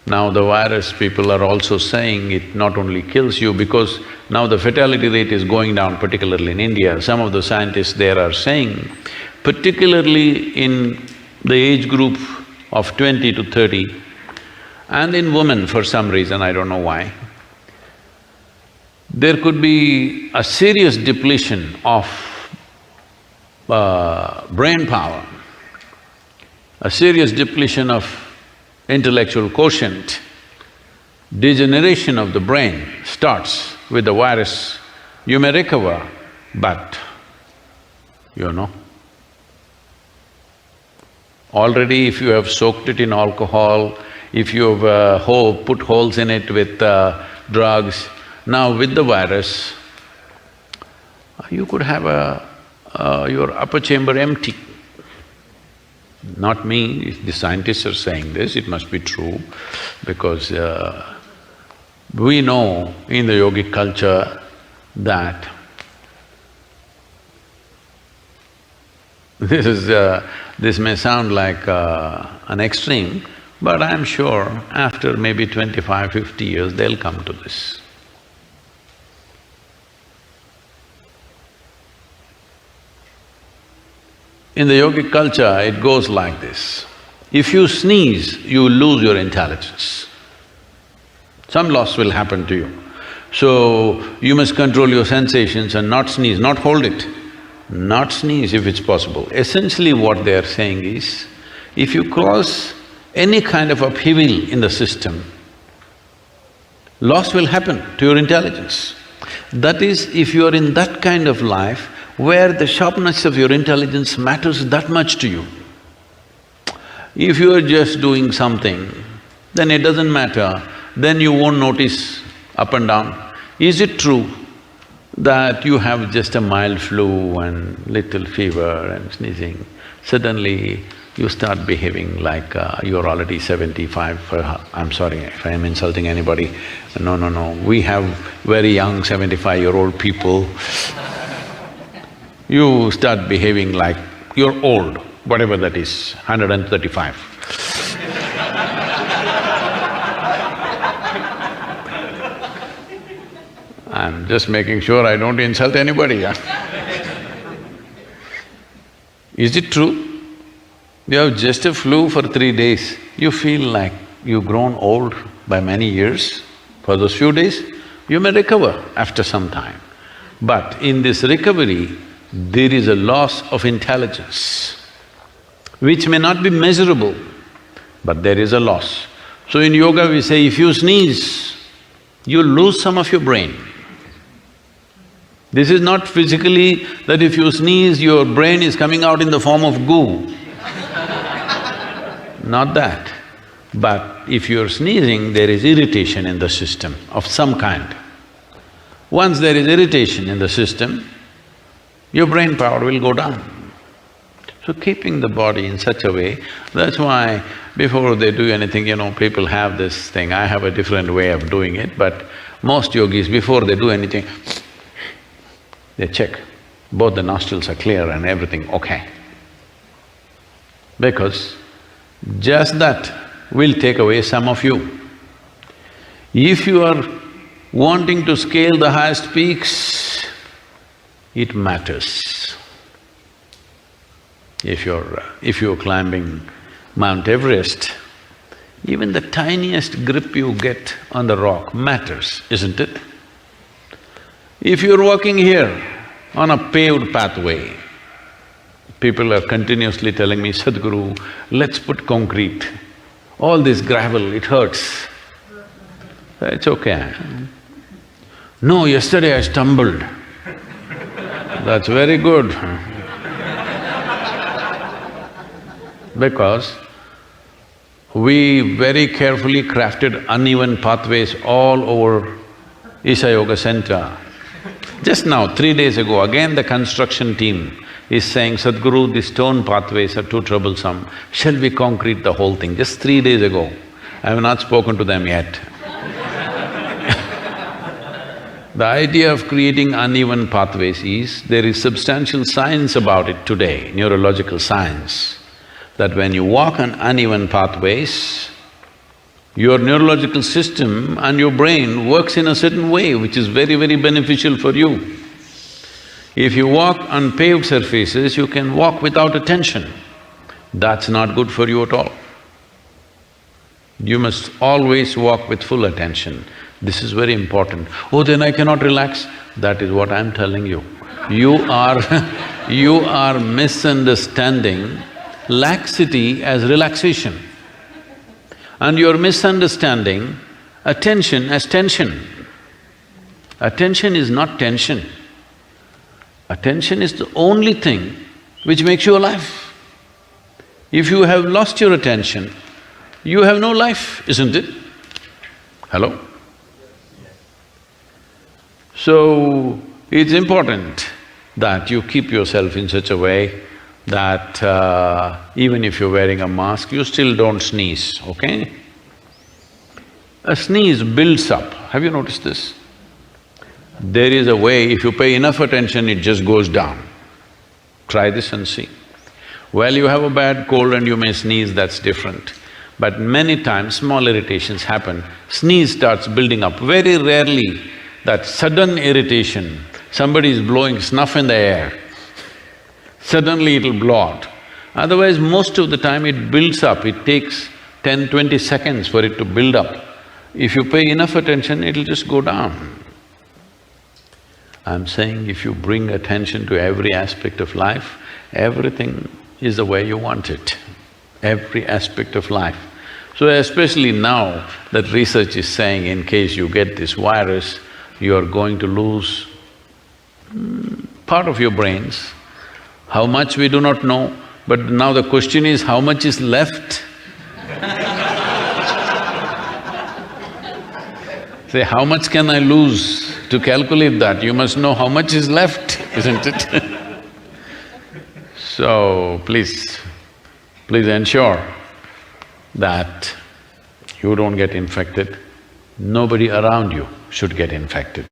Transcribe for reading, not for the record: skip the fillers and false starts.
Now the virus, people are also saying it not only kills you, because now the fatality rate is going down, particularly in India. Some of the scientists there are saying, particularly in the age group of 20 to 30, and in women for some reason, I don't know why, there could be a serious depletion of brain power, a serious depletion of intellectual quotient. Degeneration of the brain starts with the virus. You may recover, but already if you have soaked it in alcohol, if you have put holes in it with drugs, now with the virus, you could have your upper chamber empty. Not me, the scientists are saying this, it must be true, because we know in the yogic culture that this may sound like an extreme, but I'm sure after maybe 25, 50 years, they'll come to this. In the yogic culture, it goes like this. If you sneeze, you lose your intelligence. Some loss will happen to you. So, you must control your sensations and not sneeze, not hold it. Not sneeze if it's possible. Essentially what they are saying is, if you cause any kind of upheaval in the system, loss will happen to your intelligence. That is, if you are in that kind of life where the sharpness of your intelligence matters that much to you. If you are just doing something, then it doesn't matter, then you won't notice up and down. Is it true that you have just a mild flu and little fever and sneezing, suddenly you start behaving like you're already 75, I'm sorry if I am insulting anybody, no, we have very young 75-year-old people. You start behaving like you're old, whatever that is, 135. I'm just making sure I don't insult anybody, Is it true? You have just a flu for 3 days, you feel like you've grown old by many years. For those few days, you may recover after some time. But in this recovery, there is a loss of intelligence, which may not be measurable, but there is a loss. So in yoga we say, if you sneeze, you lose some of your brain. This is not physically that if you sneeze, your brain is coming out in the form of goo. Not that. But if you're sneezing, there is irritation in the system of some kind. Once there is irritation in the system, your brain power will go down. So keeping the body in such a way, that's why before they do anything, people have this thing, I have a different way of doing it, but most yogis, before they do anything, they check, both the nostrils are clear and everything okay. Because just that will take away some of you. If you are wanting to scale the highest peaks, it matters. If you're climbing Mount Everest, even the tiniest grip you get on the rock matters, isn't it? If you're walking here on a paved pathway, people are continuously telling me, Sadhguru, let's put concrete. All this gravel, it hurts. It's okay. No, yesterday I stumbled. That's very good. Because we very carefully crafted uneven pathways all over Isha Yoga Center. Just now, 3 days ago, again the construction team is saying, Sadhguru, these stone pathways are too troublesome, shall we concrete the whole thing? Just 3 days ago. I have not spoken to them yet. The idea of creating uneven pathways is, there is substantial science about it today, neurological science, that when you walk on uneven pathways, Your neurological system and your brain works in a certain way which is very, very beneficial for you. If you walk on paved surfaces, you can walk without attention. That's not good for you at all. You must always walk with full attention. This is very important. Oh, then I cannot relax. That is what I'm telling you. You are you are misunderstanding laxity as relaxation. And you're misunderstanding attention as tension. Attention is not tension. Attention is the only thing which makes you alive. If you have lost your attention, you have no life, isn't it? Hello? So, it's important that you keep yourself in such a way that even if you're wearing a mask, you still don't sneeze, okay? A sneeze builds up. Have you noticed this? There is a way, if you pay enough attention, it just goes down. Try this and see. Well, you have a bad cold and you may sneeze, that's different. But many times, small irritations happen, sneeze starts building up. Very rarely that sudden irritation, somebody is blowing snuff in the air, suddenly it'll blow out. Otherwise, most of the time it builds up, it takes 10, 20 seconds for it to build up. If you pay enough attention, it'll just go down. I'm saying if you bring attention to every aspect of life, everything is the way you want it, every aspect of life. So especially now that research is saying in case you get this virus, you are going to lose part of your brains. How much we do not know, but now the question is how much is left? Say, how much can I lose? To calculate that, you must know how much is left, isn't it? So, please ensure that you don't get infected. Nobody around you should get infected.